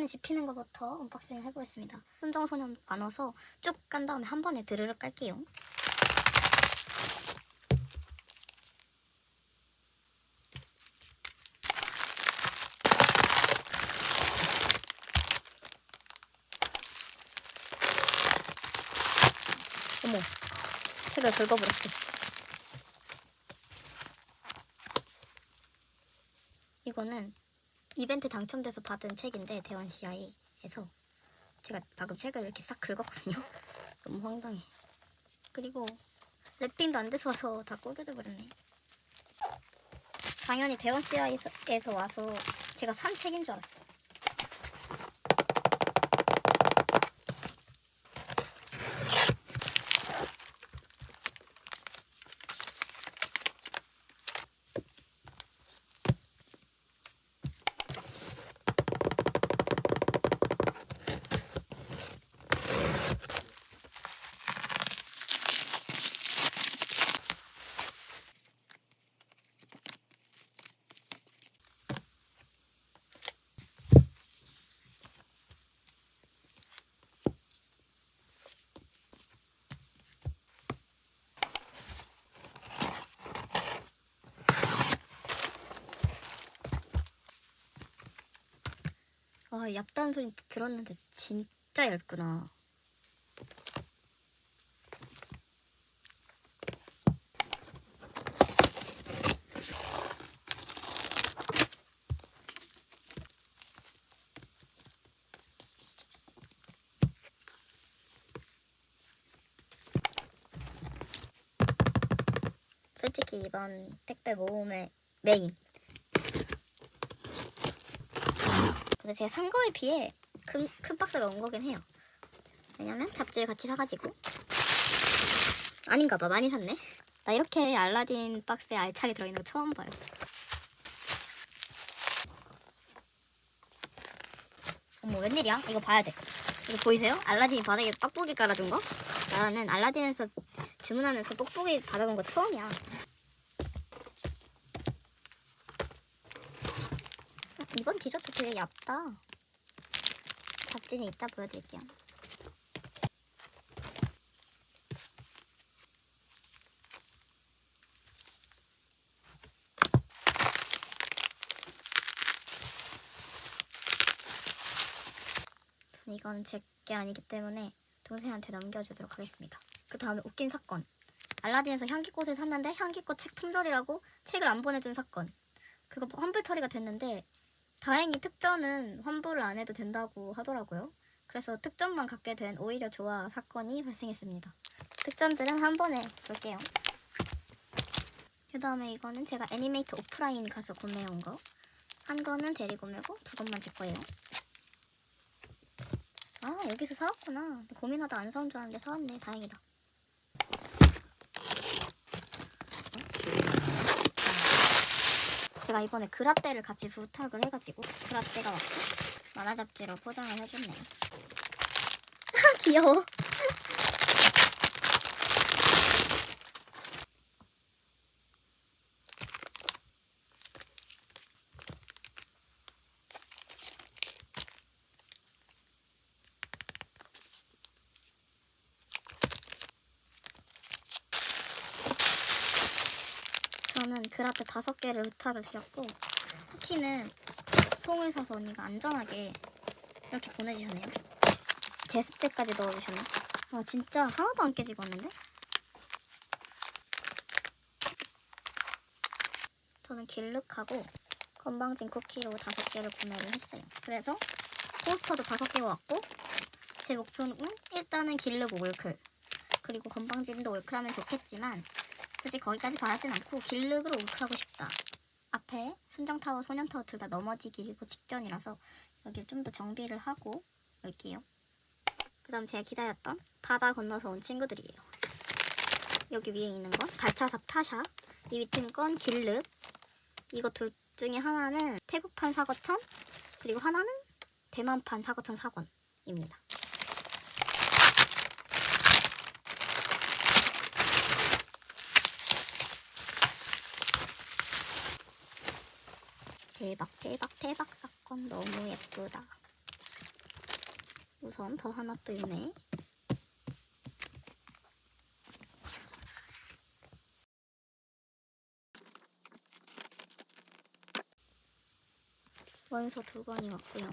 집히는 것부터 언박싱 해보겠습니다. 순정소년 나눠서 쭉 깐 다음에 한 번에 드르륵 깔게요. 어머, 책을 긁어버렸어. 이거는 이벤트 당첨돼서 받은 책인데 대원 CI에서 제가 방금 책을 이렇게 싹 긁었거든요. 너무 황당해. 그리고 랩핑도 안 돼서 와서 다 꼬겨져 버렸네. 당연히 대원 CI에서 와서 제가 산 책인 줄 알았어. 와, 얇다는 소리 들었는데 진짜 얇구나. 솔직히 이번 택배 모음의 메인. 근데 제가 산 거에 비해 큰 박스가 온 거긴 해요. 왜냐면 잡지를 같이 사가지고. 아닌가 봐, 많이 샀네. 나 이렇게 알라딘 박스에 알차게 들어있는 거 처음 봐요. 어머, 웬일이야? 이거 봐야 돼. 이거 보이세요? 알라딘이 바닥에 뻑뻑이 깔아준 거? 나는 알라딘에서 주문하면서 뻑뻑이 받아본 거 처음이야. 이번 디저트 되게 얇다. 잡지는 이따 보여드릴게요. 이건 제 게 아니기 때문에 동생한테 넘겨주도록 하겠습니다. 그 다음에 웃긴 사건. 알라딘에서 향기꽃을 샀는데 향기꽃 책 품절이라고 책을 안 보내준 사건. 그거 환불 처리가 됐는데 다행히 특전은 환불을 안 해도 된다고 하더라고요. 그래서 특전만 갖게 된 오히려 좋아 사건이 발생했습니다. 특전들은 한 번에 볼게요. 그 다음에 이거는 제가 애니메이터 오프라인 가서 구매한 거. 한 거는 대리구매고 두 건만 제 거예요. 아, 여기서 사왔구나. 고민하다 안 사온 줄 알았는데 사왔네. 다행이다. 제가 이번에 그라떼를 같이 부탁을 해가지고 그라떼가 왔고 만화 잡지로 포장을 해줬네요. 귀여워. 저는 그라떼 5개를 부탁을 드렸고 쿠키는 통을 사서 언니가 안전하게 이렇게 보내주셨네요. 제습제까지 넣어주셨네. 와, 진짜 하나도 안 깨지고 왔는데? 저는 길룩하고 건방진 쿠키로 5개를 구매를 했어요. 그래서 포스터도 5개가 왔고 제 목표는 일단은 길룩 올클 그리고 건방진도 올클하면 좋겠지만 굳이 거기까지 바라진 않고 길룩으로 올클하고 싶다. 앞에 순정타워, 소년타워 둘 다 넘어지기 직전이라서 여기를 좀 더 정비를 하고 올게요. 그 다음 제가 기다렸던 바다 건너서 온 친구들이에요. 여기 위에 있는 건 발차사 파샤, 이 밑에 건 길륵. 이거 둘 중에 하나는 태국판 사거천, 그리고 하나는 대만판 사거천 사권입니다. 대박 대박 대박 사건 너무 예쁘다. 우선 더 하나 또 있네. 원서 2번이 왔고요.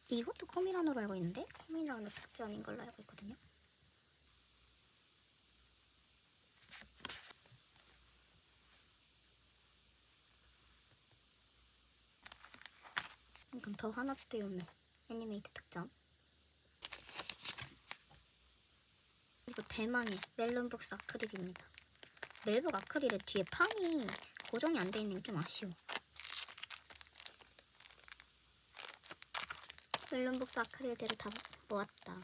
이것도 코미란으로 알고 있는데 코미란은 복제 아닌 걸로 알고 있거든요. 그럼 더 하나 띄우는 애니메이트 특전. 그리고 대망의 멜론북스 아크릴입니다. 멜북 아크릴의 뒤에 판이 고정이 안 돼 있는 게 좀 아쉬워. 멜론북스 아크릴들을 다 모았다.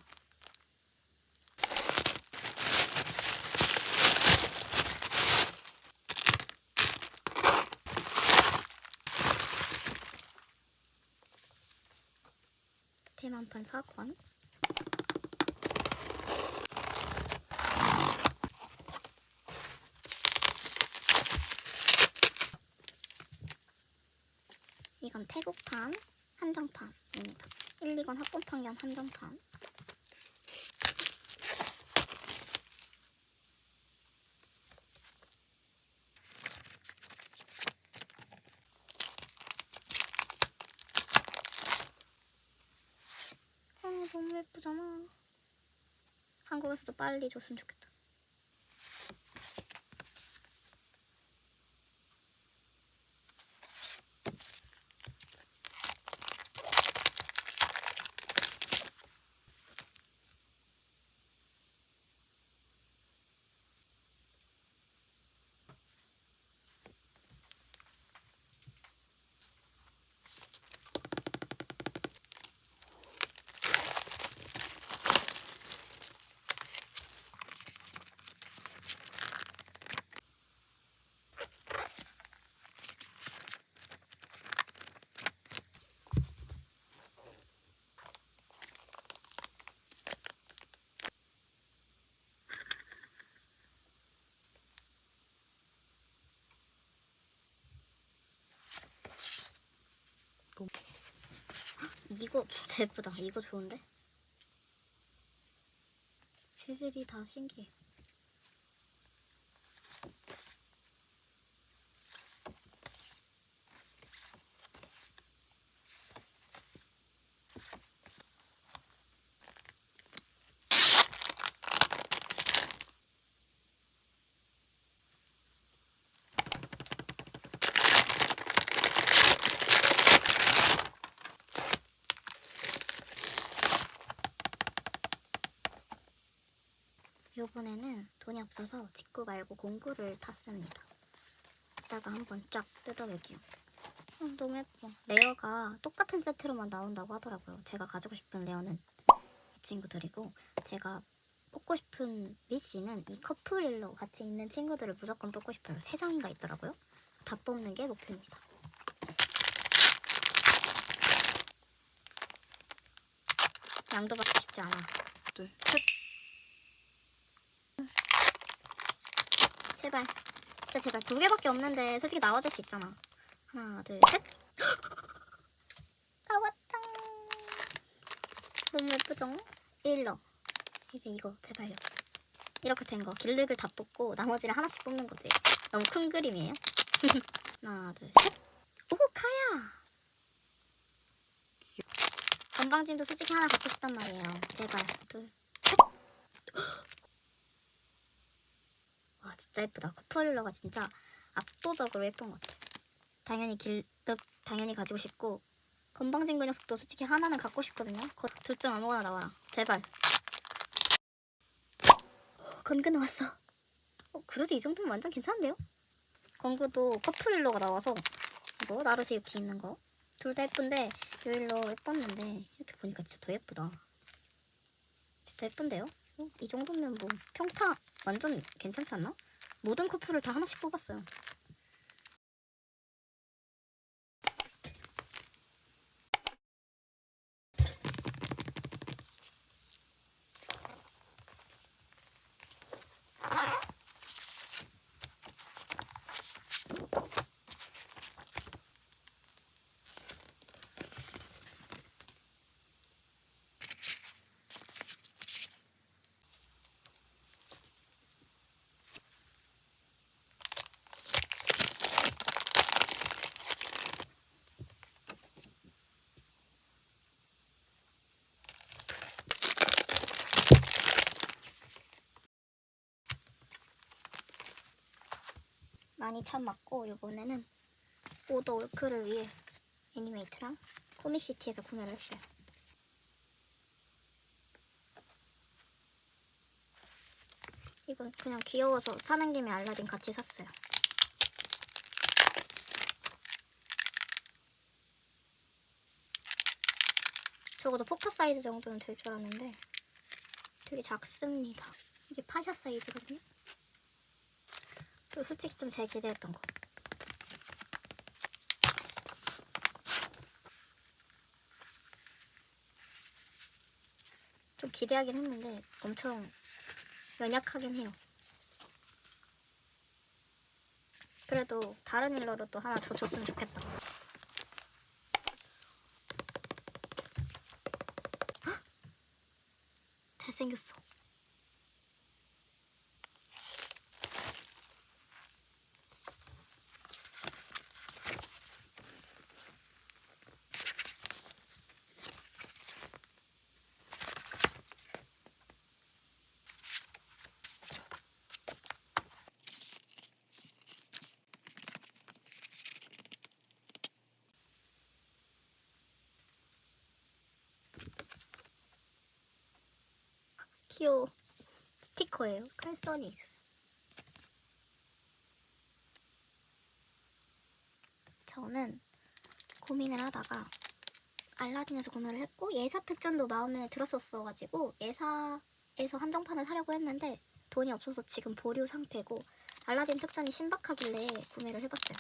대만판 4권. 이건 태국판 한정판입니다. 1, 2권 합본판 겸 한정판. 너무 예쁘잖아. 한국에서도 빨리 줬으면 좋겠다. 이거 진짜 예쁘다. 이거 좋은데? 재질이 다 신기해. 요번에는 돈이 없어서 직구 말고 공구를 탔습니다. 이따가 한번 쫙 뜯어볼게요. 너무 예뻐. 레어가 똑같은 세트로만 나온다고 하더라고요. 제가 가지고 싶은 레어는 이 친구들이고, 제가 뽑고 싶은 미씨는 이 커플일로 같이 있는 친구들을 무조건 뽑고 싶어요. 3장인가 있더라고요. 다 뽑는 게 목표입니다. 양도 받고 싶지 않아. 둘, 셋. 제발. 진짜 제발. 2개밖에 없는데 솔직히 나와줄 수 있잖아. 하나, 둘, 셋. 나왔다. 너무 예쁘죠? 1러. 이제 이거 제발요. 이렇게 된 거 길르글 다 뽑고 나머지를 하나씩 뽑는 거지. 너무 큰 그림이에요. 하나, 둘, 셋. 오, 카야. 건방진도 솔직히 하나 갖고 싶단 말이에요. 제발. 둘, 셋. 와, 진짜 예쁘다. 커플러가 진짜 압도적으로 예쁜 것 같아. 당연히 당연히 가지고 싶고, 건방진 그 녀석도 솔직히 하나는 갖고 싶거든요. 둘 중 아무거나 나와라. 제발. 건그 나왔어. 그래도 이 정도면 완전 괜찮은데요? 건그도 커플일로가 나와서 이거 나르시 유키 있는 거 둘 다 예쁜데 요 일로 예뻤는데 이렇게 보니까 진짜 더 예쁘다. 진짜 예쁜데요? 이 정도면 뭐 평타 완전 괜찮지 않나? 모든 커플을 다 하나씩 뽑았어요. 많이 참 맞고 이번에는 오더 올크를 위해 애니메이트랑 코믹시티에서 구매를 했어요. 이건 그냥 귀여워서 사는 김에 알라딘 같이 샀어요. 적어도 포카 사이즈 정도는 될 줄 알았는데 되게 작습니다. 이게 파샤 사이즈거든요. 또 솔직히 좀 제일 기대했던 거. 좀 기대하긴 했는데 엄청 연약하긴 해요. 그래도 다른 일러로 또 하나 더 줬으면 좋겠다. 헉! 잘생겼어. 귀여워. 스티커예요. 칼선이 있어요. 저는 고민을 하다가 알라딘에서 구매를 했고 예사 특전도 마음에 들었었어가지고 예사에서 한정판을 사려고 했는데 돈이 없어서 지금 보류 상태고 알라딘 특전이 신박하길래 구매를 해봤어요.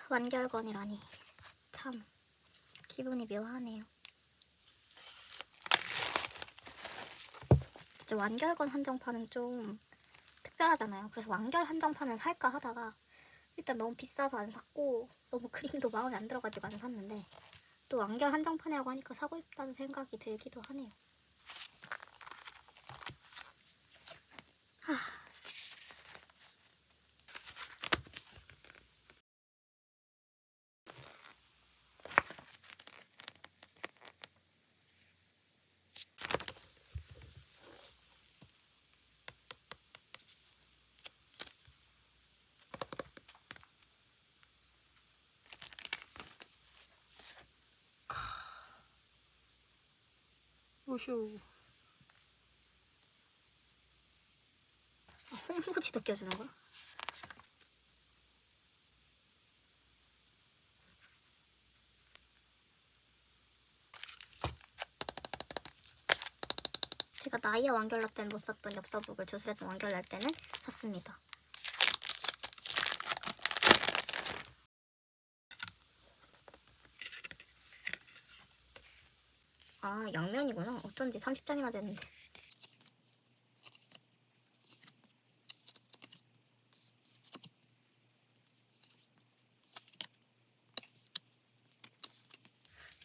완결건이라니 참 기분이 묘하네요. 진짜 완결건 한정판은 좀 특별하잖아요. 그래서 완결 한정판은 살까 하다가 일단 너무 비싸서 안 샀고 너무 그림도 마음에 안 들어가지고 안 샀는데 또 완결 한정판이라고 하니까 사고 싶다는 생각이 들기도 하네요. 오쇼. 홍보지도 껴주는 거야? 제가 나이아 완결날 때는 못 샀던 엽서북을 주스레전 완결날 때는 샀습니다. 아, 양면이구나. 어쩐지 30장이나 됐는데.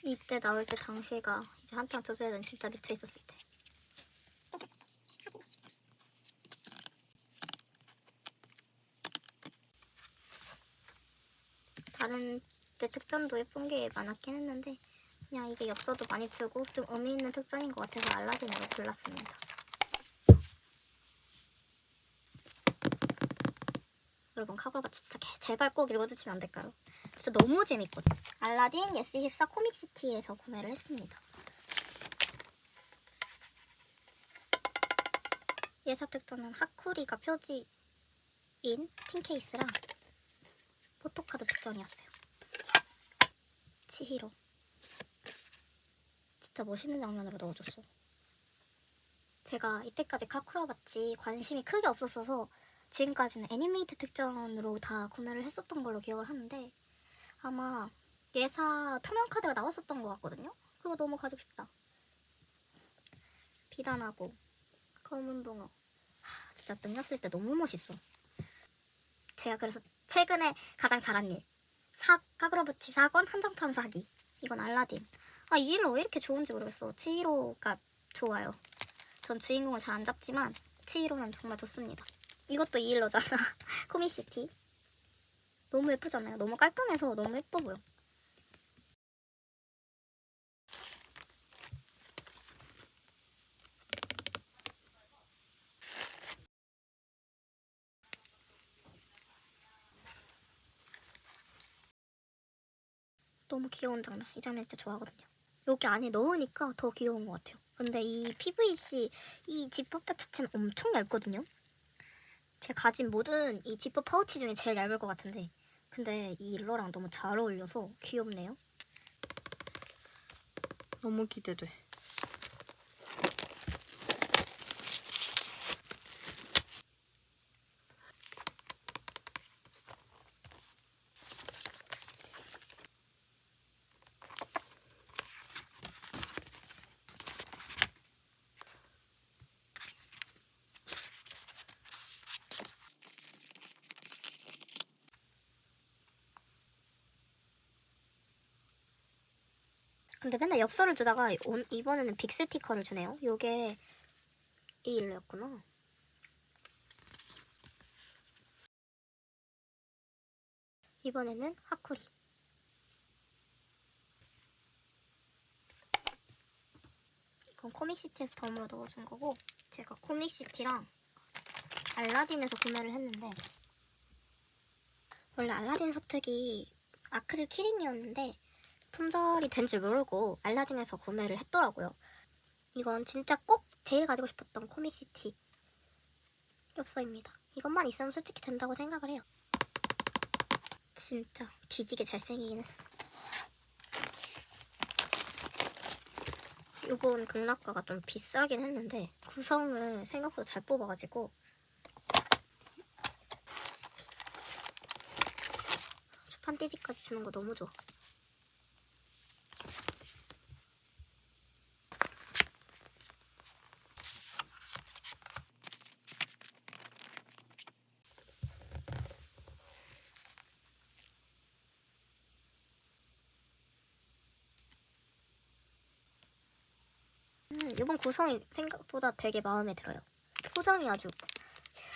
이때 나올 때 당시가 이제 한창 주스레전 진짜 미쳐 있었을 때. 다른 때 특전도 예쁜 게 많았긴 했는데 그냥 이게 엽서도 많이 쓰고 좀 의미 있는 특전인 것 같아서 알라딘으로 골랐습니다. 여러분 카골바 진짜 제발 꼭 읽어주시면 안 될까요? 진짜 너무 재밌거든. 알라딘 예스24 코믹시티에서 구매를 했습니다. 예사 특전은 하쿠리가 표지인 틴 케이스랑 포토카드 특전이었어요. 치히로 진짜 멋있는 장면으로 넣어줬어. 제가 이때까지 카쿠라바치 관심이 크게 없었어서 지금까지는 애니메이트 특전으로 다 구매를 했었던 걸로 기억을 하는데 아마 예사 투명 카드가 나왔었던 것 같거든요. 그거 너무 가지고 싶다. 비단하고 검은 붕어. 진짜 능력 쓸 때 너무 멋있어. 제가 그래서 최근에 가장 잘한 일. 카구라부치 사건 한정판 사기. 이건 알라딘. 이 일로 왜 이렇게 좋은지 모르겠어. 치히로가 좋아요. 전 주인공을 잘 안 잡지만 치히로는 정말 좋습니다. 이것도 이 일로잖아. 코미시티. 너무 예쁘잖아요. 너무 깔끔해서 너무 예뻐 보여. 너무 귀여운 장면. 이 장면 진짜 좋아하거든요. 여기 안에 넣으니까 더 귀여운 것 같아요. 근데 이 PVC 이 지퍼백 자체는 엄청 얇거든요. 제가 가진 모든 이 지퍼 파우치 중에 제일 얇을 것 같은데 근데 이 일러랑 너무 잘 어울려서 귀엽네요. 너무 기대돼. 근데 맨날 엽서를 주다가 이번에는 빅 스티커를 주네요. 요게 이 일러였구나. 이번에는 하쿠리. 이건 코믹시티에서 덤으로 넣어준 거고 제가 코믹시티랑 알라딘에서 구매를 했는데 원래 알라딘 서특이 아크릴 키링이었는데 품절이 된 줄 모르고 알라딘에서 구매를 했더라고요. 이건 진짜 꼭 제일 가지고 싶었던 코믹시티 엽서입니다. 이것만 있으면 솔직히 된다고 생각을 해요. 진짜 뒤지게 잘생기긴 했어. 이번 극락가가 좀 비싸긴 했는데 구성을 생각보다 잘 뽑아가지고 판띠지까지 주는 거 너무 좋아. 이번 구성이 생각보다 되게 마음에 들어요. 포장이 아주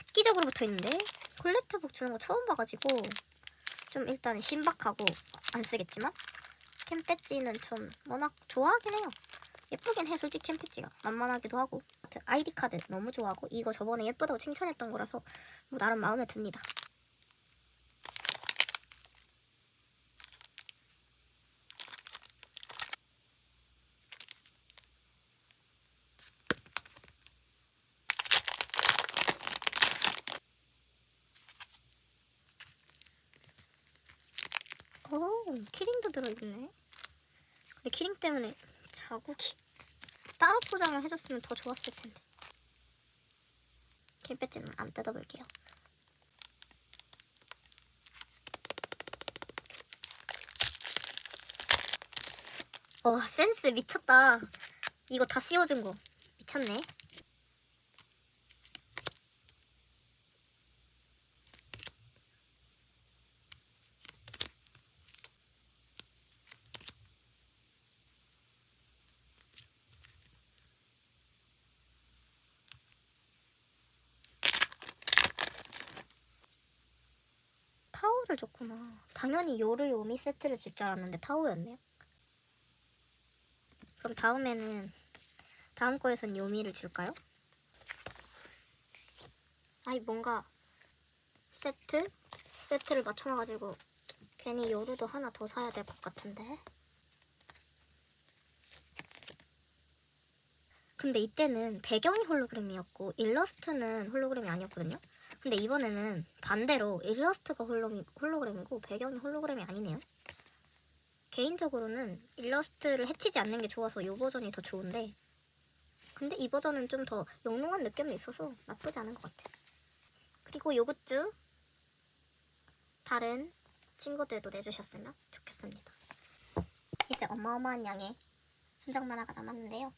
획기적으로 붙어있는데 콜렉트북 주는 거 처음 봐가지고 좀 일단 신박하고 안 쓰겠지만 캠 배지는 좀 워낙 좋아하긴 해요. 예쁘긴 해 솔직히 캠 배지가. 만만하기도 하고 아이디 카드 너무 좋아하고 이거 저번에 예쁘다고 칭찬했던 거라서 뭐 나름 마음에 듭니다. 오, 키링도 들어있네. 근데 키링 때문에 자국이 따로 포장을 해줬으면 더 좋았을 텐데. 캠 배지는 안 뜯어볼게요. 센스 미쳤다. 이거 다 씌워준 거 미쳤네. 타오를 줬구나. 당연히 요르요미 세트를 줄 줄 알았는데 타오였네요. 그럼 다음 거에선 요미를 줄까요? 아니 뭔가 세트를 맞춰놔가지고 괜히 요루도 하나 더 사야 될 것 같은데. 근데 이때는 배경이 홀로그램이었고 일러스트는 홀로그램이 아니었거든요. 근데 이번에는 반대로 일러스트가 홀로그램이고 배경이 홀로그램이 아니네요. 개인적으로는 일러스트를 해치지 않는 게 좋아서 이 버전이 더 좋은데, 근데 이 버전은 좀 더 영롱한 느낌이 있어서 나쁘지 않은 것 같아요. 그리고 요 굿즈 다른 친구들도 내주셨으면 좋겠습니다. 이제 어마어마한 양의 순정 만화가 남았는데요.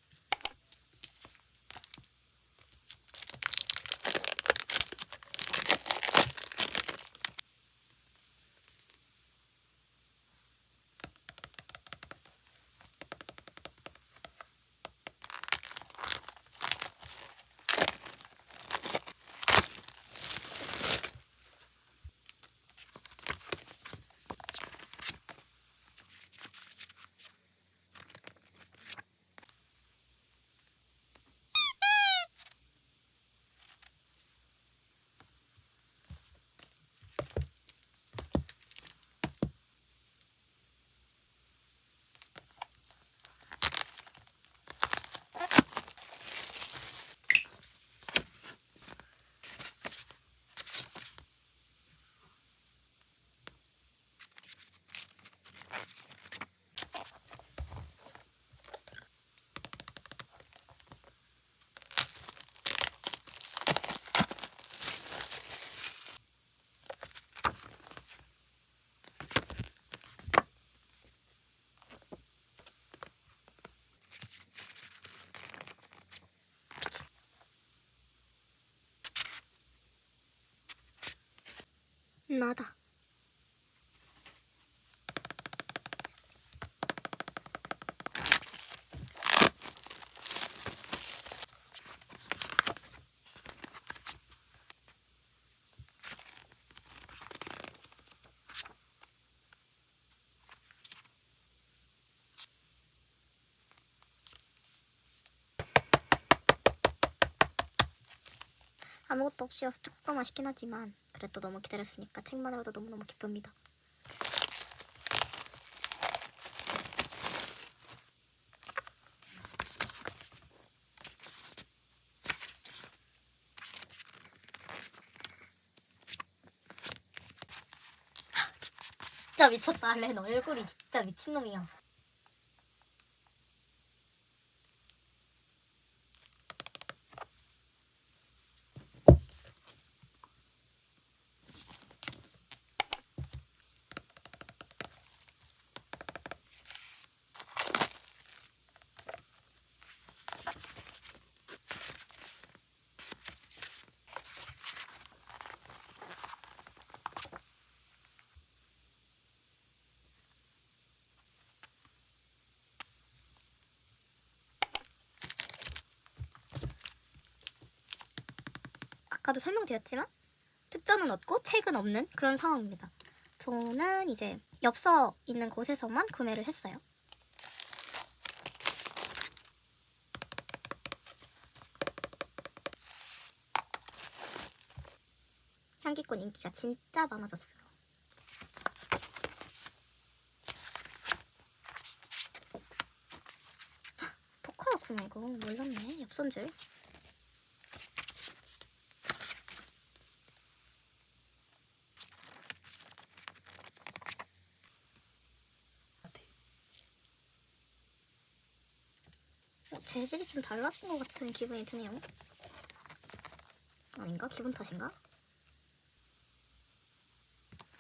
나다. 아무것도 없이여서 조금 아쉽긴 하지만 그래도 너무 기다렸으니까 책만으로도 너무너무 기쁩니다. 진짜 미쳤다. 렌 얼굴이 진짜 미친놈이야. 아까도 설명드렸지만 특전은 없고 책은 없는 그런 상황입니다. 저는 이제 엽서 있는 곳에서만 구매를 했어요. 향기꾼 인기가 진짜 많아졌어요. 포카였구나 이거. 몰랐네. 엽서인 줄. 재질이 좀 달라진 것 같은 기분이 드네요. 아닌가? 기분 탓인가?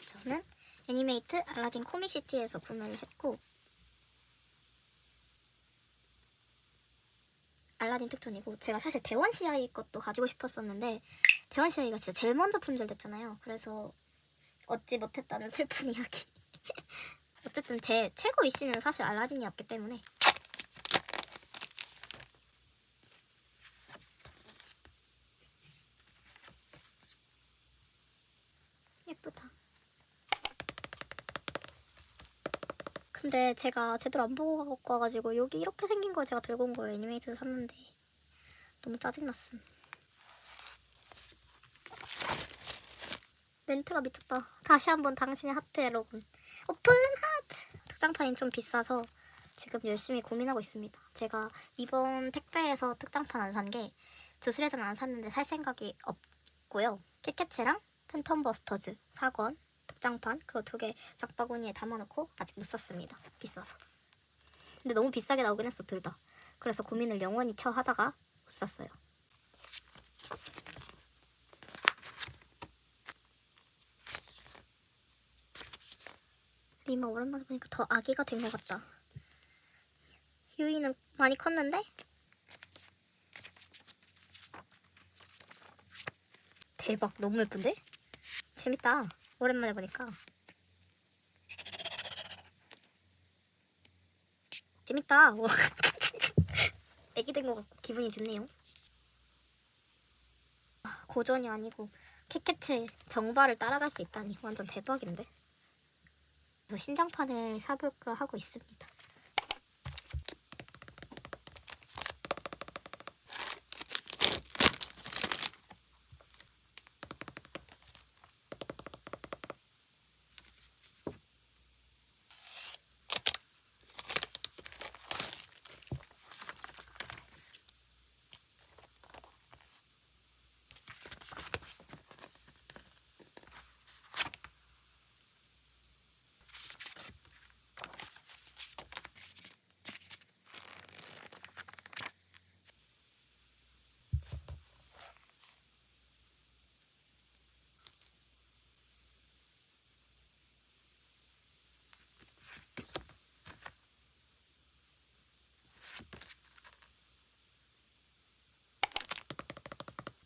저는 애니메이트 알라딘 코믹시티에서 구매를 했고, 알라딘 특전이고, 제가 사실 대원 CI 것도 가지고 싶었었는데 대원 CI가 진짜 제일 먼저 품절됐잖아요. 그래서 얻지 못했다는 슬픈 이야기. 어쨌든 제 최고 위시는 사실 알라딘이었기 때문에. 예쁘다. 근데 제가 제대로 안 보고 갖고 와가지고 여기 이렇게 생긴 걸 제가 들고 온 거예요. 애니메이트를 샀는데 너무 짜증났음. 멘트가 미쳤다. 다시 한번 당신의 하트에 로군. 오픈 하트! 특장판이 좀 비싸서 지금 열심히 고민하고 있습니다. 제가 이번 택배에서 특장판 안 산 게 주스레저는 안 샀는데 살 생각이 없고요. 키캣체랑 팬텀 버스터즈 4권 극장판 그거 2개 장바구니에 담아놓고 아직 못 샀습니다. 비싸서. 근데 너무 비싸게 나오긴 했어 둘 다. 그래서 고민을 영원히 하다가 못 샀어요. 리마 오랜만에 보니까 더 아기가 된 것 같다. 유이는 많이 컸는데? 대박, 너무 예쁜데? 재밌다. 오랜만에 보니까. 재밌다. 애기 된 것 같고 기분이 좋네요. 고전이 아니고 캐캐트의 정발을 따라갈 수 있다니 완전 대박인데? 저 신장판을 사볼까 하고 있습니다.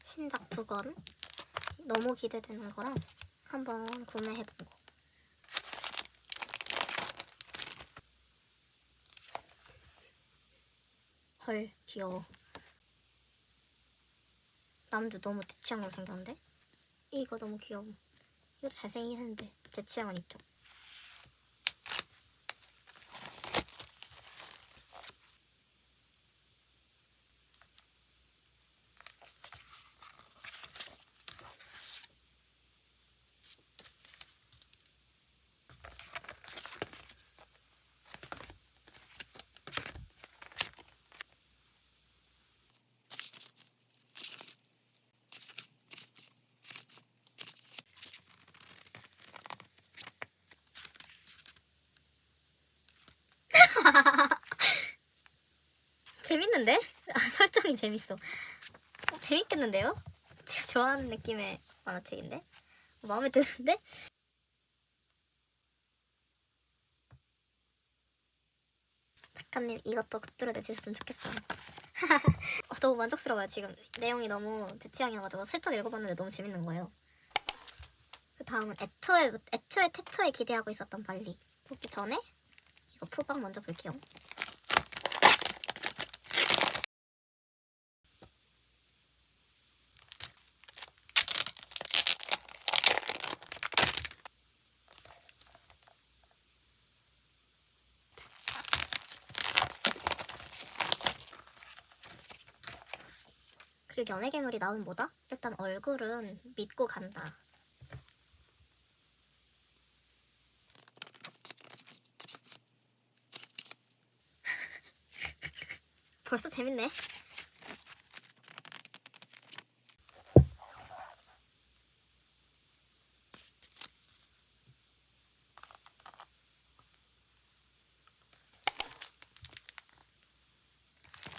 신작 2권 너무 기대되는 거라 한번 구매해본 거. 헐 귀여워. 남주 너무 제 취향으로 생겼는데? 이거 너무 귀여워. 이것도 잘생기긴 했는데 제 취향은 이쪽. 재밌는데? 설정이 재밌어. 재밌겠는데요? 제가 좋아하는 느낌의 만화책인데? 마음에 드는데? 작가님 이것도 굿즈로 내주셨으면 좋겠어요. 너무 만족스러워요. 지금 내용이 너무 제 취향이어가지고 슬쩍 읽어봤는데 너무 재밌는 거예요. 그 다음은 애초에 태초에 기대하고 있었던 발리 보기 전에 이거 푸방 먼저 볼게요. 그리고 연애괴물이 나오면 뭐다? 일단 얼굴은 믿고 간다. 벌써 재밌네.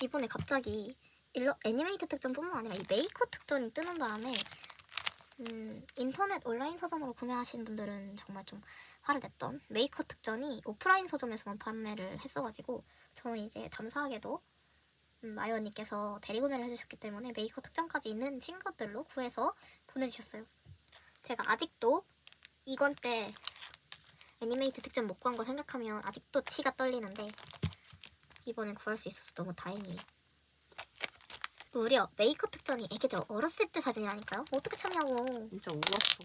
이번에 갑자기 애니메이트 특전뿐만 아니라 이 메이커 특전이 뜨는 바람에 인터넷 온라인 서점으로 구매하신 분들은 정말 좀 화를 냈던 메이커 특전이 오프라인 서점에서만 판매를 했어가지고 저는 이제 감사하게도 마이 언니께서 대리구매를 해주셨기 때문에 메이커 특전까지 있는 친구들로 구해서 보내주셨어요. 제가 아직도 이건 때 애니메이트 특전 못 구한 거 생각하면 아직도 치가 떨리는데 이번엔 구할 수 있어서 너무 다행이에요. 무려 메이커 특전이 애기들 어렸을 때 사진이라니까요? 어떻게 참냐고. 진짜 울었어.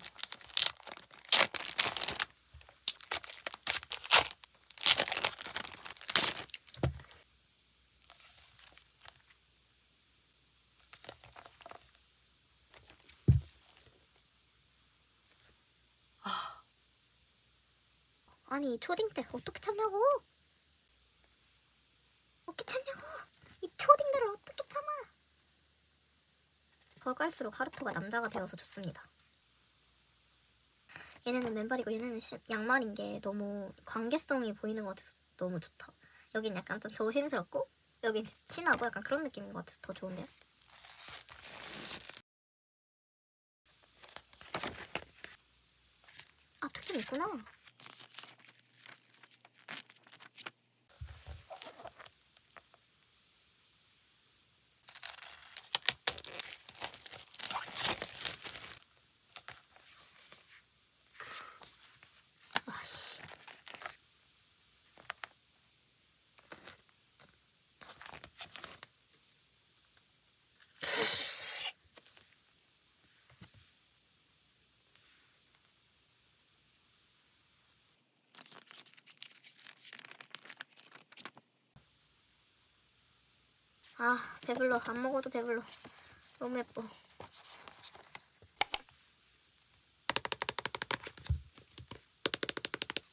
아니 초딩 때 어떻게 참냐고. 어떻게 참냐고. 이 초딩들을 어떻게 참아. 더 갈수록 하루토가 남자가 되어서 좋습니다. 얘네는 맨발이고 얘네는 양말인 게 너무 관계성이 보이는 것 같아서 너무 좋다. 여긴 약간 좀 조심스럽고 여긴 친하고 약간 그런 느낌인 것 같아서 더 좋은데요. 아, 특징 있구나. 아씨. 아, 배불러. 안 먹어도 배불러. 너무 예뻐.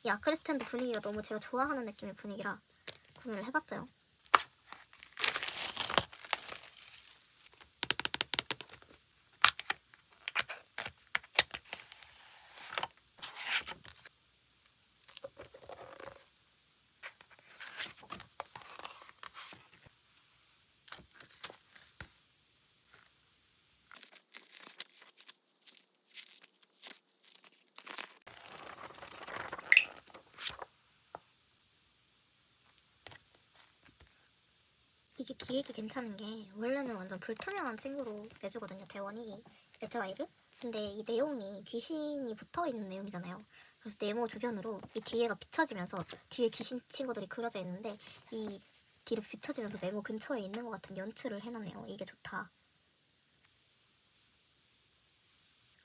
이 아크리스탠드 분위기가 너무 제가 좋아하는 느낌의 분위기라 구매를 해봤어요. 이게 기획이 괜찮은 게 원래는 완전 불투명한 친구로 내주거든요, 대원이 SY를. 근데 이 내용이 귀신이 붙어있는 내용이잖아요. 그래서 네모 주변으로 이 뒤에가 비춰지면서 뒤에 귀신 친구들이 그려져 있는데 이 뒤로 비춰지면서 네모 근처에 있는 것 같은 연출을 해놨네요. 이게 좋다.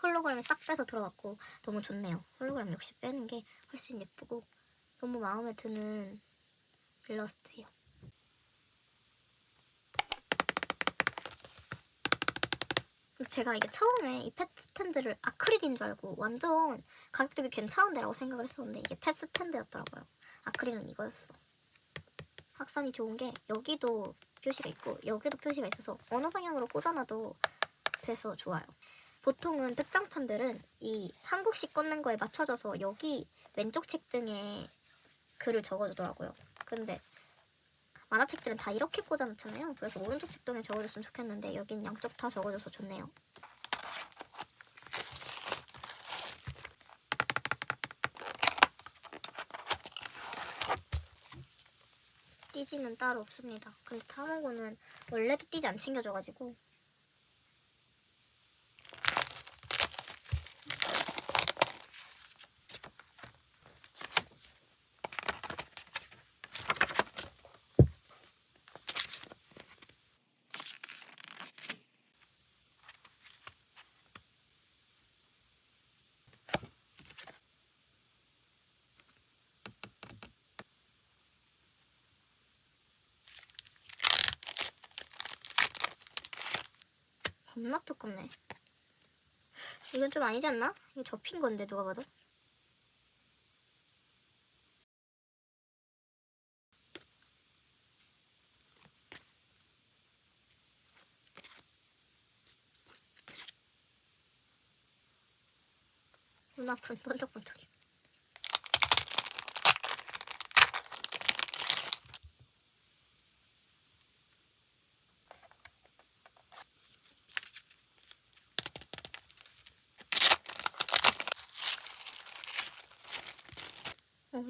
홀로그램을 싹 빼서 들어갔고 너무 좋네요. 홀로그램 역시 빼는 게 훨씬 예쁘고 너무 마음에 드는 일러스트예요. 제가 이게 처음에 이 펫 스탠드를 아크릴인 줄 알고 완전 가격 대비 괜찮은데라고 생각을 했었는데 이게 펫 스탠드였더라고요. 아크릴은 이거였어. 확산이 좋은 게 여기도 표시가 있고 여기도 표시가 있어서 어느 방향으로 꽂아놔도 돼서 좋아요. 보통은 특장판들은 이 한국식 꽂는 거에 맞춰져서 여기 왼쪽 책등에 글을 적어주더라고요. 근데 만화책들은 다 이렇게 꽂아놓잖아요. 그래서 오른쪽 책등에 적어줬으면 좋겠는데 여긴 양쪽 다 적어줘서 좋네요. 띠지는 따로 없습니다. 근데 타모고는 원래도 띠지 안 챙겨줘가지고 겁나 두껍네. 이건 좀 아니지 않나? 이거 접힌 건데 누가 봐도. 눈 아픈 번쩍번쩍해.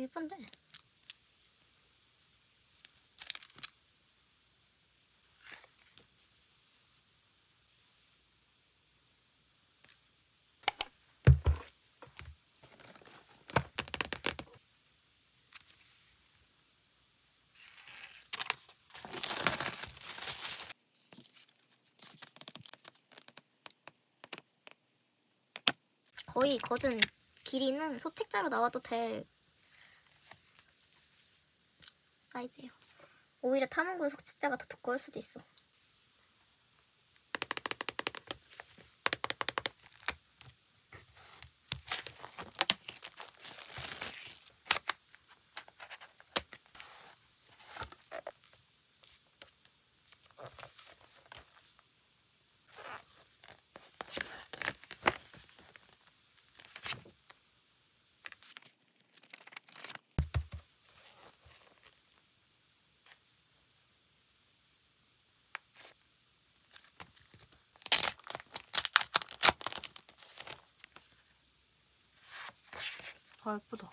예쁜데. 거의 걷은 길이는 소책자로 나와도 될 사이즈예요. 오히려 탐험군 소책자가 더 두꺼울 수도 있어. 아, 예쁘다.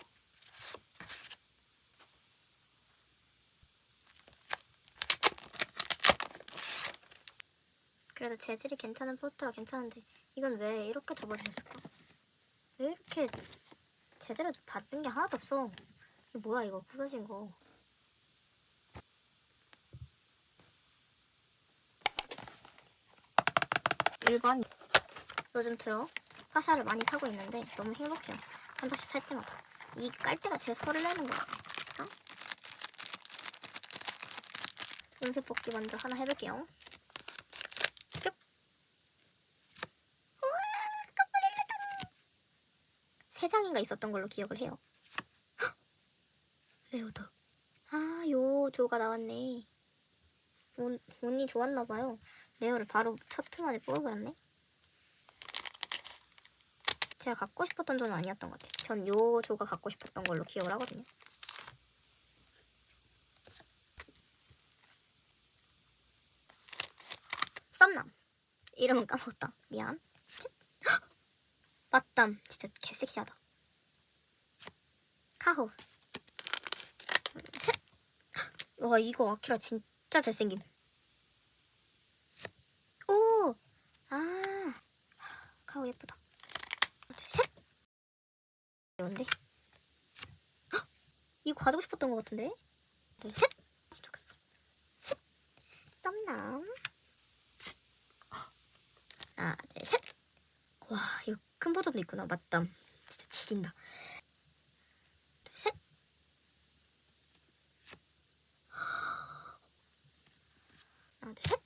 그래도 재질이 괜찮은 포스터라 괜찮은데 이건 왜 이렇게 접어주셨을까? 왜 이렇게 제대로 받는 게 하나도 없어. 이거 뭐야 이거 부서진 거. 일반. 요즘 들어 화샤를 많이 사고 있는데 너무 행복해요. 한 장씩 살 때마다. 이 깔 때가 제일 설레는 거 같아. 어? 음색 뽑기 먼저 하나 해볼게요. 뿅! 우와! 커플 3장인가 있었던 걸로 기억을 해요. 헉! 레오다. 아, 요 조가 나왔네. 운이 좋았나봐요. 레어를 바로 첫 틈 안에 뽑아버렸네. 제가 갖고 싶었던 조는 아니었던 것 같아요. 전 요 조가 갖고 싶었던 걸로 기억을 하거든요. 썸남. 이름은 까먹었다. 미안. 맞담. 진짜 개섹시하다. 카호. 셋. 와, 이거 아키라 진짜 잘생김. 오! 아. 카호 예쁘다. 셋. 귀여운데? 이거 가지고 싶었던 것 같은데? 둘, 셋! 좋겠어. 셋! 썸남. 하나, 둘, 셋! 와, 이거 큰 버전도 있구나. 맞담. 진짜 지린다. 둘, 셋! 하나, 둘, 셋!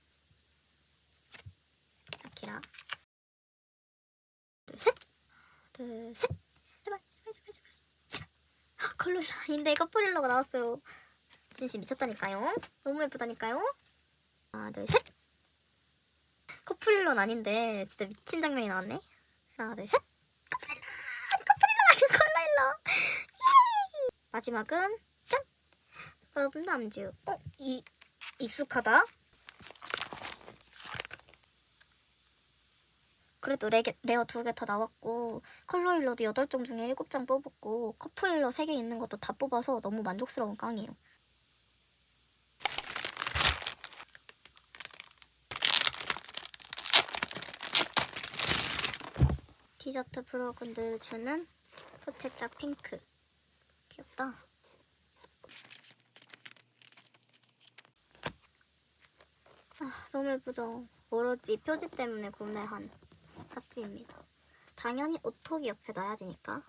아키라. 둘, 셋! 둘, 셋! 제발, 제발, 제발, 제발. 제발. 컬러일 아닌데 커플일러가 나왔어요. 진심 미쳤다니까요. 너무 예쁘다니까요. 하나, 둘, 셋! 커플일러는 아닌데 진짜 미친 장면이 나왔네. 하나, 둘, 셋! 커플일러! 커플일러 아니고 컬러일러! 예! 마지막은 짠! 썸남주. 익숙하다. 그래도 레어 2개 다 나왔고 컬러일러도 8종 중에 7장 뽑았고 커플일러 3개 있는 것도 다 뽑아서 너무 만족스러운 깡이에요. 디저트 브로근들 주는 포체짜 핑크. 귀엽다. 아, 너무 예쁘죠? 오로지 표지 때문에 구매한 잡지입니다. 당연히 오토기 옆에 놔야 되니까.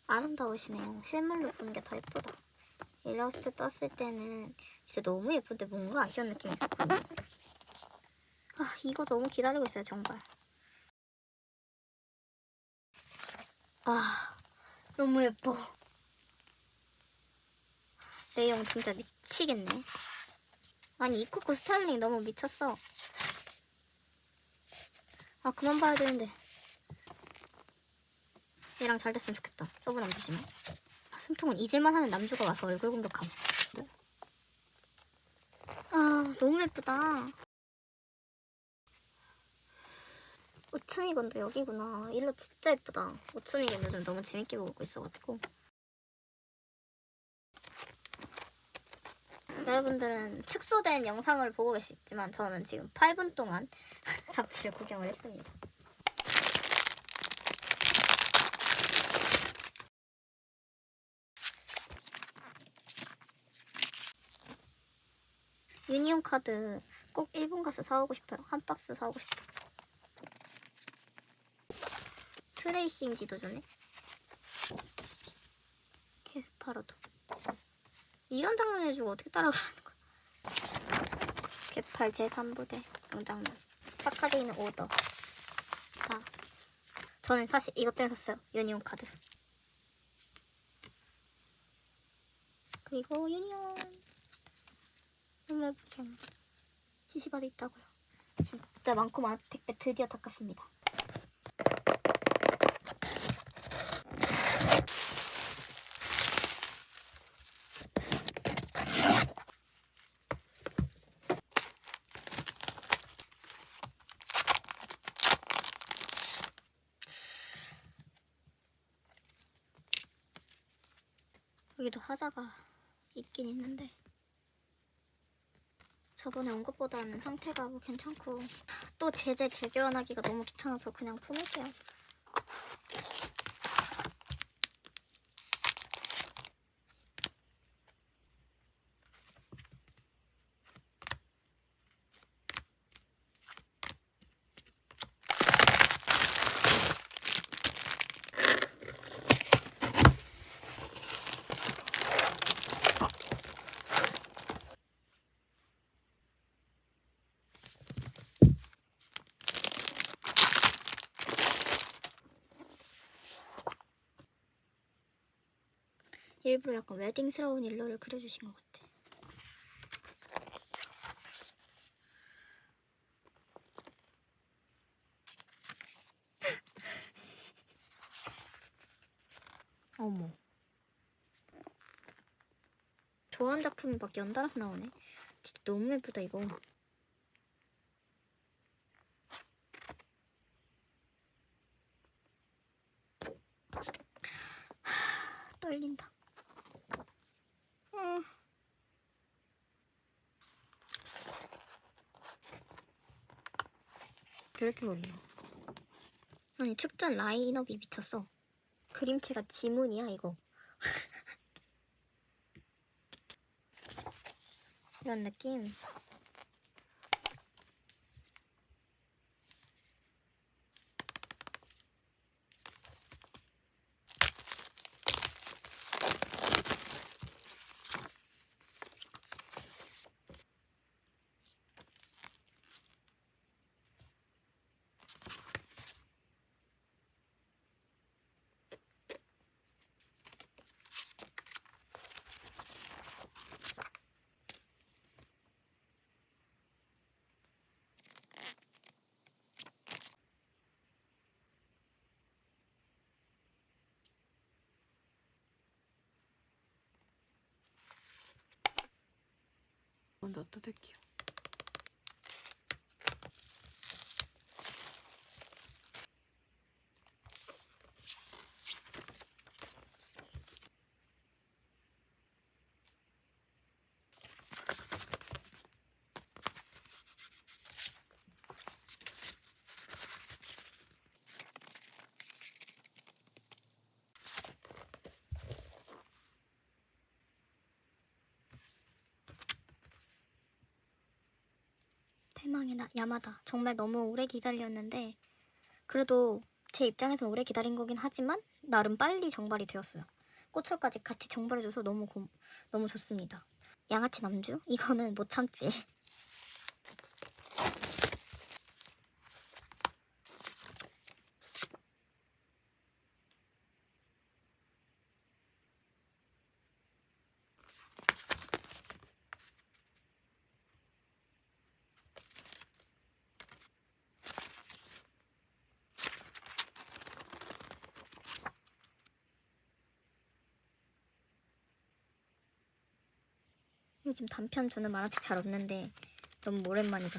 아름다우시네요. 실물로 보는 게 더 예쁘다. 일러스트 떴을 때는 진짜 너무 예쁜데 뭔가 아쉬운 느낌이 있었거든요. 아, 이거 너무 기다리고 있어요, 정말. 아, 너무 예뻐. 내용 진짜 미치겠네. 아니, 이코코 스타일링 너무 미쳤어. 아, 그만 봐야 되는데. 얘랑 잘 됐으면 좋겠다. 서브 남주지만. 아, 숨통은 잊을만 하면 남주가 와서 얼굴 공격함. 아, 너무 예쁘다. 오츠미건도 여기구나. 일로 진짜 예쁘다. 오츠미건 요즘 너무 재밌게 보고 있어가지고. 여러분들은 축소된 영상을 보고 계시지만 저는 지금 8분 동안 잡지를 구경을 했습니다. 유니온 카드 꼭 일본 가서 사오고 싶어요. 한 박스 사오고 싶어요. 트레이싱 지도주네. 캐스파로도. 이런 장면 해주고 어떻게 따라오라는 거야. 개팔 제3부대 명장면. 파카드 있는 오더. 다. 저는 사실 이것 때문에 샀어요. 유니온 카드. 그리고 유니온. 너무 예쁘게 CC바도 있다고요. 진짜 많고 많은 택배 드디어 닦았습니다. 여기도 하자가 있긴 있는데 저번에 온 것보다는 상태가 뭐 괜찮고 또 제재 재교환하기가 너무 귀찮아서 그냥 품을게요. 일부러 약간 웨딩스러운 일러를 그려주신 것 같아. 어머. 좋아하는 작품이 막 연달아서 나오네. 진짜 너무 예쁘다 이거. 떨린다. 이렇게 걸려. 아니 축전 라인업이 미쳤어. 그림체가 지문이야 이거. 이런 느낌. 넣다 대기요. 대망의 야마다. 정말 너무 오래 기다렸는데 그래도 제 입장에서 오래 기다린 거긴 하지만 나름 빨리 정발이 되었어요. 꽃철까지 같이 정발해줘서 너무 좋습니다. 양아치 남주? 이거는 못 참지. 요즘 단편 저는 만화책 잘 없는데 너무 오랜만이다.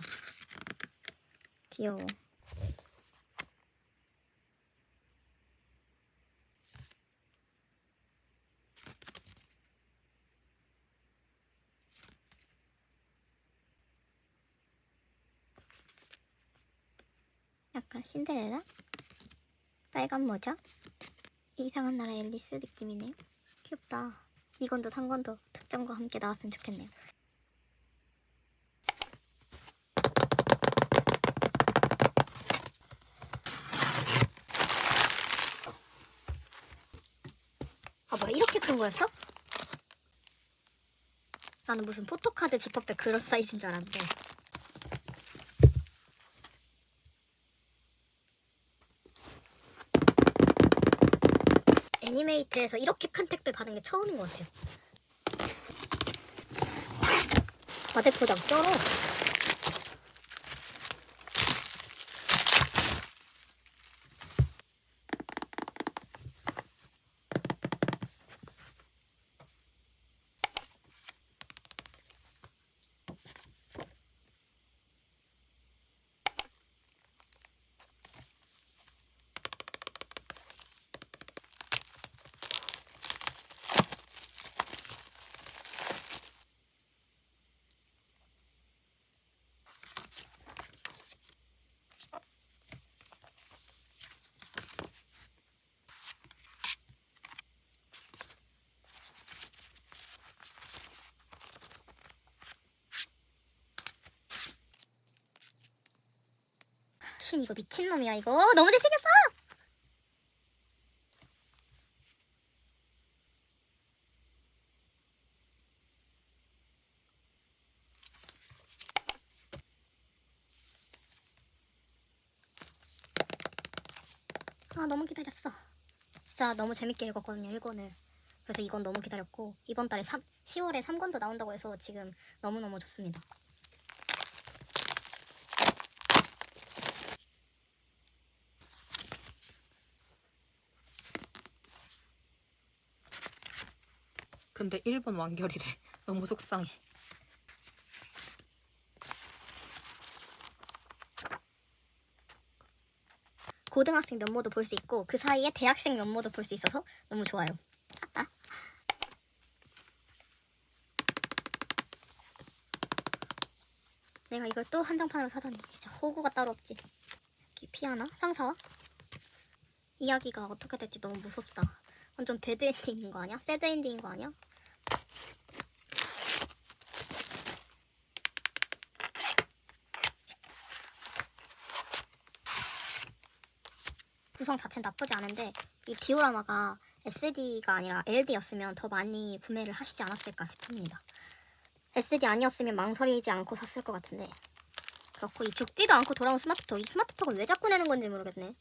귀여워. 약간 신데렐라? 빨간 모자? 이상한 나라 앨리스 느낌이네요. 귀엽다. 2권도 3권도 특전과 함께 나왔으면 좋겠네요. 아 뭐야 이렇게 큰 거였어? 나는 무슨 포토카드 지퍼백 그런 사이즈인 줄 알았는데. 애니메이트에서 이렇게 큰 택배 받은 게 처음인 것 같아요. 과대포장 쩔어. 신 이거 미친놈이야 이거. 너무 잘생겼어. 아 너무 기다렸어. 진짜 너무 재밌게 읽었거든요 1권을. 그래서 이건 너무 기다렸고 이번 달에 10월에 3권도 나온다고 해서 지금 너무너무 좋습니다. 근데 1번 완결이래. 너무 속상해. 고등학생 면모도 볼 수 있고 그 사이에 대학생 면모도 볼 수 있어서 너무 좋아요. 내가 이걸 또 한정판으로 사다니 진짜 호구가 따로 없지. 이렇게 피하나? 상사와? 이야기가 어떻게 될지 너무 무섭다. 완전 배드 엔딩인 거 아니야? 새드 엔딩인 거 아니야? 구성 자체는 나쁘지 않은데 이 디오라마가 SD가 아니라 LD였으면 더 많이 구매를 하시지 않았을까 싶습니다. SD 아니었으면 망설이지 않고 샀을 것 같은데 그렇고 이 죽지도 않고 돌아온 스마트톡. 이 스마트톡을 왜 자꾸 내는 건지 모르겠네.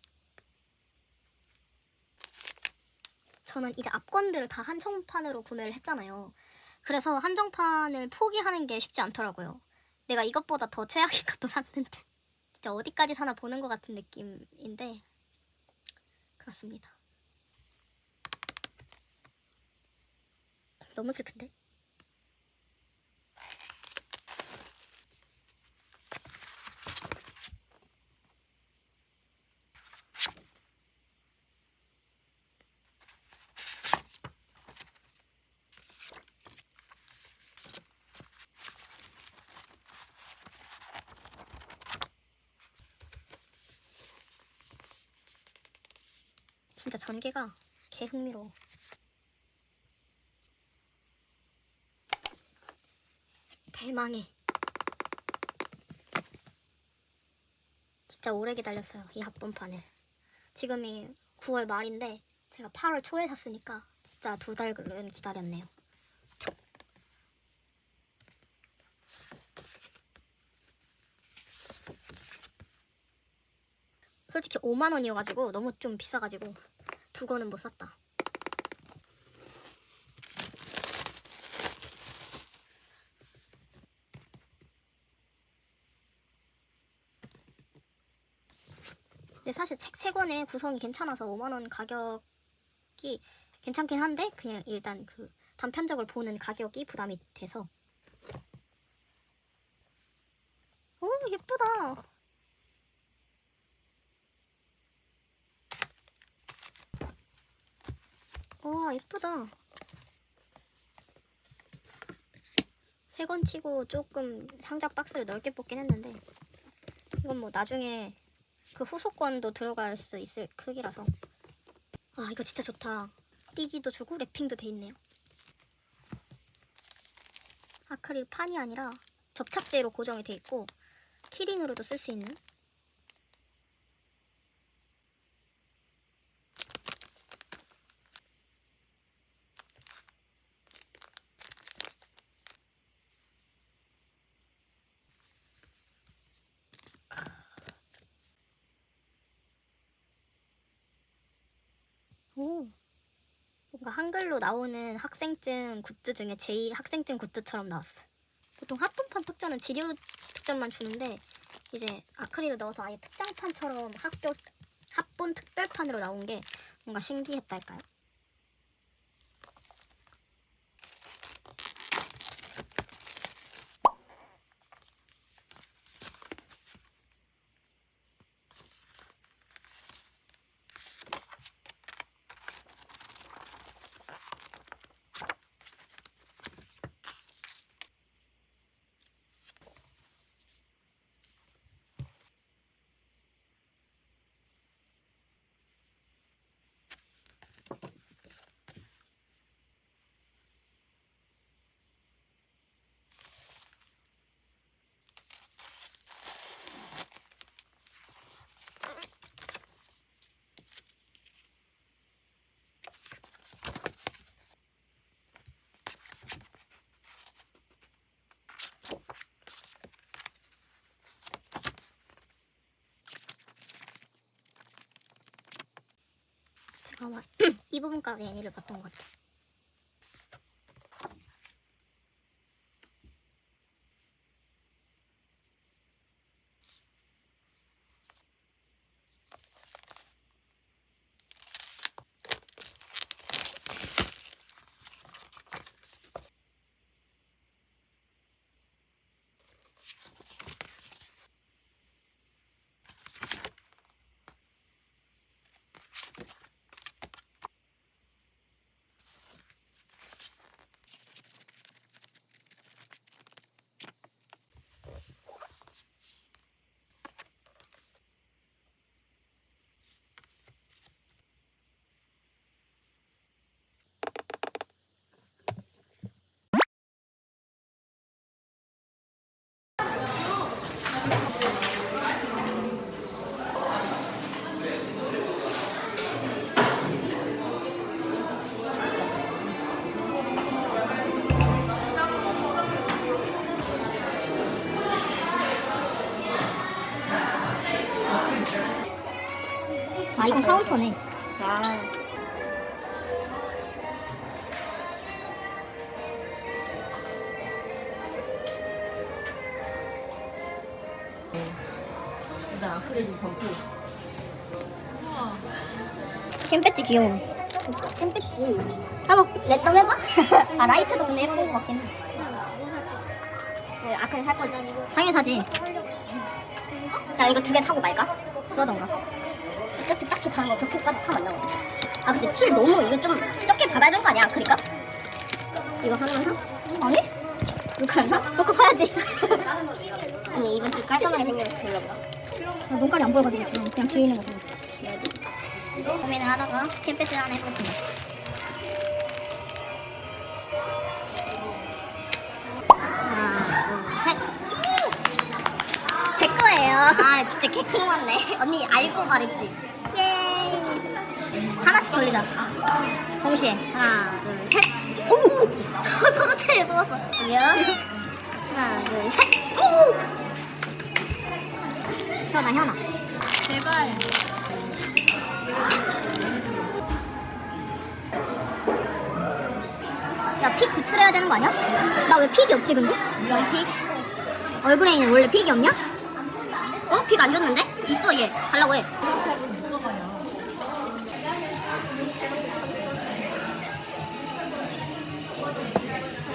저는 이제 앞권들을 다 한정판으로 구매를 했잖아요. 그래서 한정판을 포기하는 게 쉽지 않더라고요. 내가 이것보다 더 최악의 것도 샀는데 진짜 어디까지 사나 보는 것 같은 느낌인데 그렇습니다. 너무 슬픈데? 진짜 전개가 개 흥미로워. 대망의. 진짜 오래 기다렸어요 이 합본판을. 지금이 9월 말인데 제가 8월 초에 샀으니까 진짜 2달은 기다렸네요. 솔직히 5만 원이어가지고 너무 좀 비싸가지고 2권은 못 샀다. 근데 사실 책 3권의 구성이 괜찮아서 5만 원 가격이 괜찮긴 한데 그냥 일단 그 단편적을 보는 가격이 부담이 돼서. 오 예쁘다. 와 예쁘다. 3권 치고 조금 상자 박스를 넓게 뽑긴 했는데 이건 뭐 나중에 그 후속권도 들어갈 수 있을 크기라서. 아 이거 진짜 좋다. 띠지도 주고 랩핑도 돼 있네요. 아크릴 판이 아니라 접착제로 고정이 돼 있고 키링으로도 쓸 수 있는. 오 뭔가 한글로 나오는 학생증 굿즈 중에 제일 학생증 굿즈처럼 나왔어. 보통 합본판 특전은 지류 특전만 주는데 이제 아크릴을 넣어서 아예 특장판처럼 합본 특별판으로 나온 게 뭔가 신기했달까요? 아마 이 부분까지 애니를 봤던 것 같아. 아 이건 카운터네. 아. 나 아크릴 범프. 캠 배지 귀여워. 캠 배지. 한번 랜덤 해봐. 아 라이트도 근데 예쁜 것 같긴 해. 그 아크릴 살 거지. 당연히 사지. 자 이거 2개 사고 말까? 그러던가. 어차피 딱히 다른 거 그렇게까지 타면 안 나오거든. 아 근데 칠 너무 이거 좀 적게 받아야 되는 거 아니야? 그러니까? 이거 하나만 사? 아니? 이거 안 사? 그거 사야지. 아니 이번 이 깔끔하게 생겨서 별로 보다. 눈깔이 안 보여가지고 지금 그냥 뒤에 있는 거 보고 있어. 고민을 하다가 캠페인을 하나 해보겠습니다. 하나, 둘, 셋. 제 거예요. 아 진짜 개킹 맞네. 언니 알고 말했지. 예. 하나씩 돌리자. 동시에 하나, 둘, 셋. 오! 서로 제일 뽑았어. 아니요. 하나, 둘, 셋. 오! 현아. 제발. 야, 픽 구출해야 되는 거 아니야? 나 왜 픽이 없지 근데? 이런 픽? 얼그레이는 원래 픽이 없냐? 어? 픽 안 줬는데? 있어 얘. 달라고 해.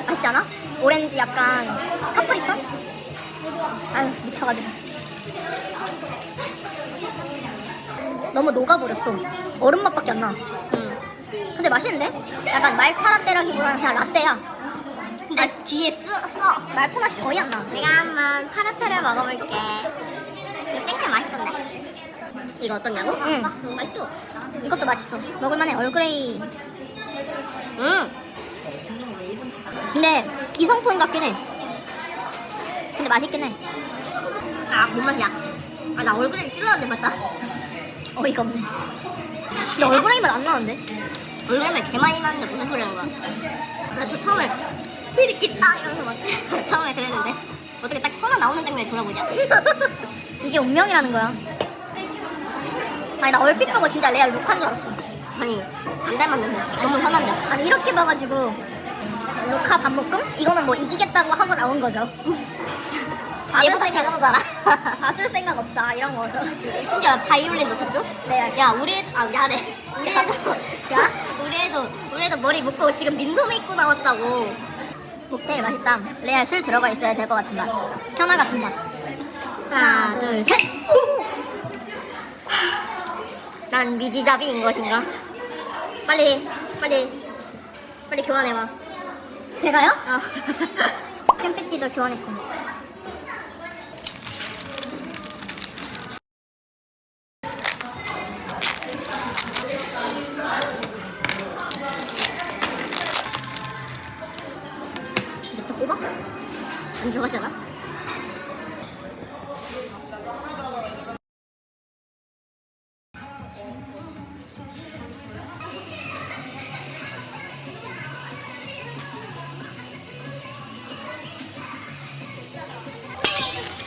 맛있지 않아? 오렌지 약간 카프리선? 아유 미쳐가지고 너무 녹아버렸어. 얼음 맛밖에 안 나. 근데 맛있는데? 약간 말차 라떼라기보다는 그냥 라떼야. 근데 뒤에 써. 말차 맛이 거의 안 나. 내가 한번 파라페를 먹어볼게. 이거 생크림 맛있던데? 이거 어떠냐고? 응. 맛있어. 이것도 맛있어. 먹을만해. 얼그레이. 근데 이성폰 같긴 해. 근데 맛있긴 해. 아, 뭔 맛이야? 아, 나 얼그레이 싫어하는데 맞다. 어이가 없네. 근데 얼그레이 맛 안 나는데? 얼그레이 맛 개 많이 나는데 무슨 소리 하는 거야? 나 저 처음에 피리키다 이러면서 막 처음에 그랬는데 어떻게 딱 현아 나오는 장면에 돌아보자. 이게 운명이라는 거야. 아니 나 얼핏 보고 진짜 레알 룩한 줄 알았어. 아니 안 닮았는데 너무 현아인데. 아니 이렇게 봐가지고 루카 밥볶음? 이거는 뭐 이기겠다고 하고 나온 거죠. 얘보다 제가 더 알아. 봐줄 생각 없다 이런 거죠. 심지어 바이올린도 쳤죠? 네. 야 우리 애도 야래. 우리 애도 머리 묶고 지금 민소매 입고 나왔다고. 목테일 맛있다. 레알 술 들어가 있어야 될 것 같은 맛. 현아 같은 맛. 하나 둘 셋. 난 미지잡이인 것인가? 빨리 교환해봐. 제가요? 캠페티도 교환했습니다. 이거 뽑아? 안 들어가잖아?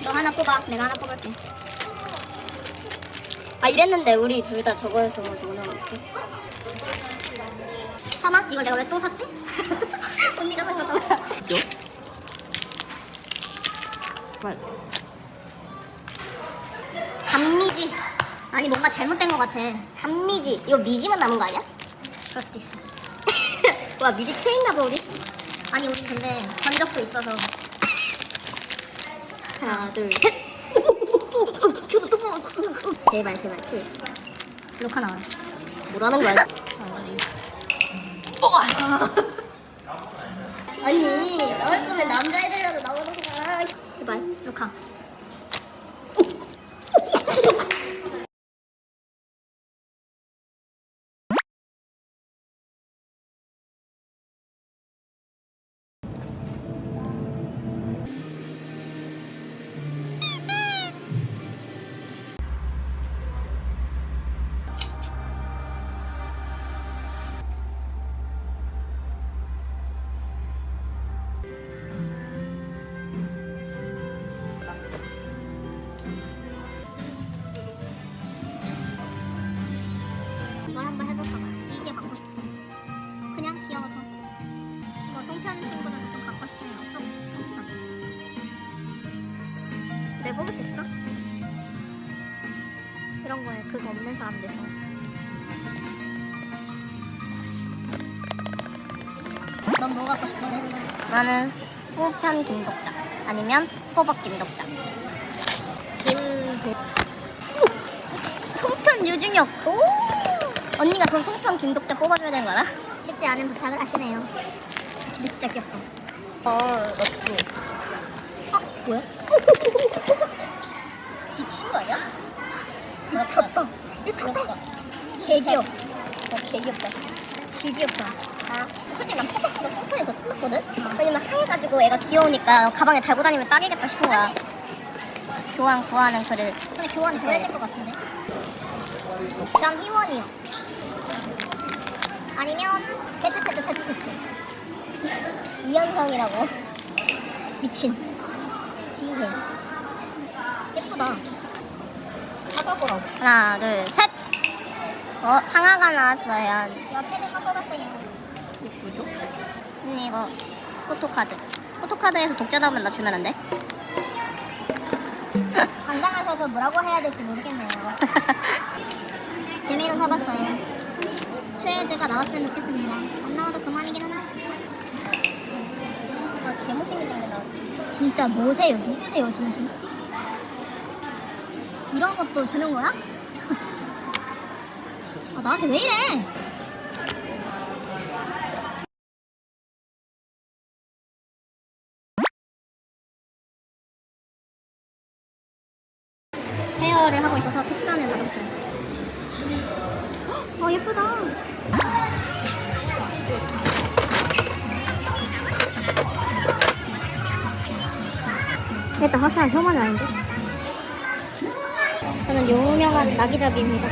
너 하나 뽑아. 내가 하나 뽑을게. 아 이랬는데 우리 둘 다 저거에서 저거 넣어볼게. 사나? 이걸 내가 왜 또 샀지? 언니가 산 거잖아. 말. 산미지. 아니 뭔가 잘못된 것 같아. 산미지. 이거 미지만 남은 거 아니야? 그럴 수도 있어. 와 미지 취했나 봐 우리. 아니 우리 근데 전적도 있어서. 하나 둘 셋. 저도 또 먹었어. 제발 제발 칠. 록 하나. 뭐라는 거야? 아니 나올 거면 남자애들이라도 나오던가. 제발 녹화. 이걸 한번 해볼까 봐요. 이게 갖고 싶어. 그냥 귀여워서. 이거 송편 친구들도 좀 갖고 싶으면 없어. 송편. 내가 뽑을 수 있을까? 이런 거에 그거 없는 사람들도. 넌 뭐 갖고 싶어? 나는 송편 김독자 아니면 호박 김독자. 송편 유중혁. 오! 언니가 그럼 송편 김독자 뽑아줘야 되는 거 알아? 쉽지 않은 부탁을 하시네요. 근데 진짜 귀엽다. 맞지. 뭐야? 미친 거 아니야? 미쳤다. 미쳤다. 개 귀여워. 개 귀엽다. 개 귀엽다. 솔직히 난 호박보다 송편이 더 촌났거든? 왜냐면 하얘가지고 애가 귀여우니까 가방에 달고 다니면 딱이겠다 싶은 거야. 교환 구하는 글을. 근데 교환 돼야 될 것 같은데? 전 희원이요. 아니면 테츠테츠. 이현성이라고. 미친. 지혜. 예쁘다. 찾아보라고. 하나, 둘, 셋. 상아가 나왔어요. 옆에는 뽑았어요. 예쁘죠? 언니 이거 포토카드. 포토카드에서 독자 나오면 나 주면 안 돼? 당당하셔서 뭐라고 해야 될지 모르겠네요. 재미로 사봤어요. 최애즈가 나왔으면 좋겠습니다. 안 나와도 그만이긴 한데. 아, 개못생긴 장면 나와. 진짜 뭐세요? 누구세요, 진심? 이런 것도 주는 거야? 아, 나한테 왜 이래? 헤어를 하고 있어서 특전을 받았어요. 예쁘다. 일단 확실한 혐오는 아닌데. 저는 유명한 나기잡이입니다.